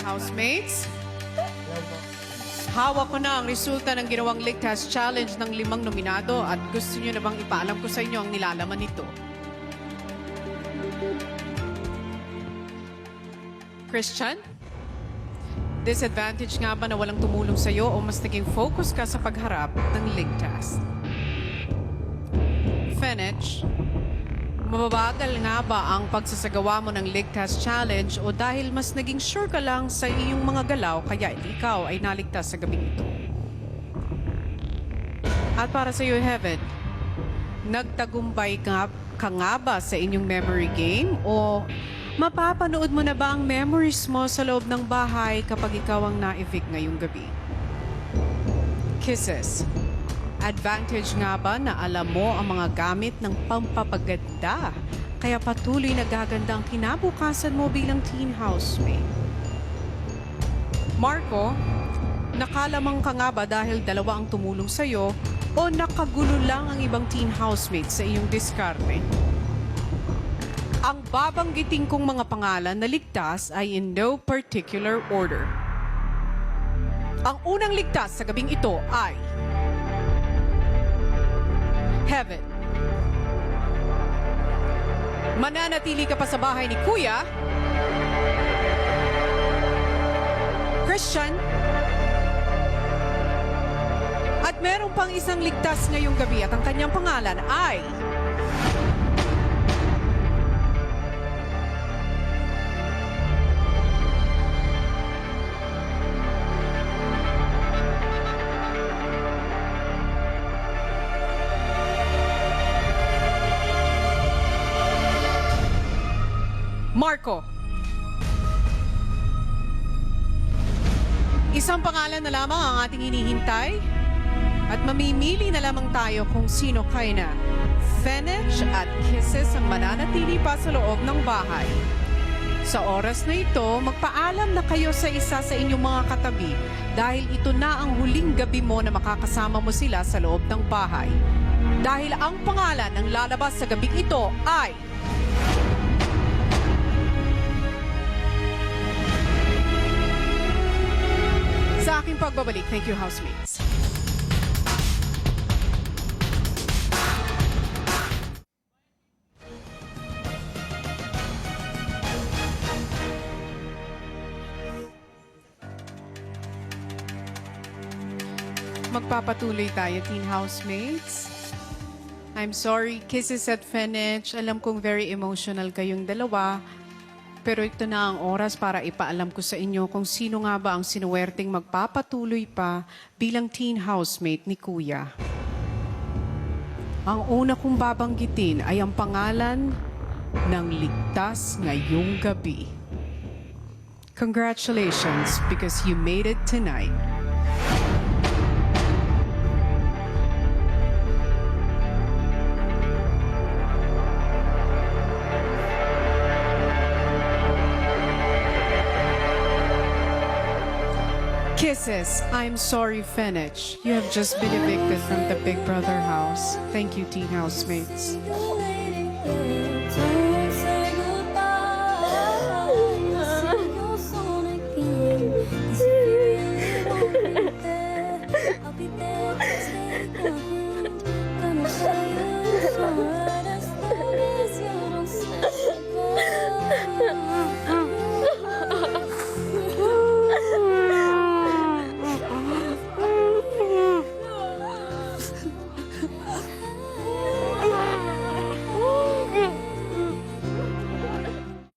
Housemates, hawak ko na ang resulta ng ginawang Ligtas Challenge ng 5 nominado at gusto nyo na bang ipaalam ko sa inyo ang nilalaman nito? Christian? Disadvantage nga ba na walang tumulong sa'yo o mas naging focus ka sa pagharap ng Ligtas? Fenech? Mababagal nga ba ang pagsasagawa mo ng Ligtas Challenge o dahil mas naging sure ka lang sa iyong mga galaw kaya ikaw ay naligtas sa gabing ito? At para sa iyo, Heaven, nagtagumpay ka nga ba sa inyong memory game o mapapanood mo na ba ang memories mo sa loob ng bahay kapag ikaw ang na-evict ngayong gabi? Kisses. Advantage nga ba na alam mo ang mga gamit ng pampapaganda kaya patuloy nagaganda ang kinabukasan mo bilang teen housemate? Marco, nakalamang ka nga ba dahil dalawa ang tumulong sa'yo o nakagulo lang ang ibang teen housemate sa iyong diskarte? Ang babanggiting kong mga pangalan na ligtas ay in no particular order. Ang unang ligtas sa gabing ito ay Heaven. Mananatili ka pa sa bahay ni Kuya. Christian. At meron pang isang ligtas ngayong gabi at ang kanyang pangalan ay Marco. Isang pangalan na lamang ang ating hinihintay at mamimili na lamang tayo kung sino kayo na. Fenech at Kisses ang mananatili pa sa loob ng bahay. Sa oras na ito, magpaalam na kayo sa isa sa inyong mga katabi dahil ito na ang huling gabi mo na makakasama mo sila sa loob ng bahay. Dahil ang pangalan ng lalabas sa gabing ito ay sa aking pagbabalik. Thank you, housemates. Magpapatuloy tayo, teen housemates. I'm sorry, Kisses at Fenech. Alam kong very emotional kayong dalawa. Pero ito na ang oras para ipaalam ko sa inyo kung sino nga ba ang sinuwerteng magpapatuloy pa bilang teen housemate ni Kuya. Ang una kong babanggitin ay ang pangalan ng ligtas ngayong gabi. Congratulations because you made it tonight. Kisses, I'm sorry, Fenech. You have just been evicted from the Big Brother house. Thank you, teen housemates.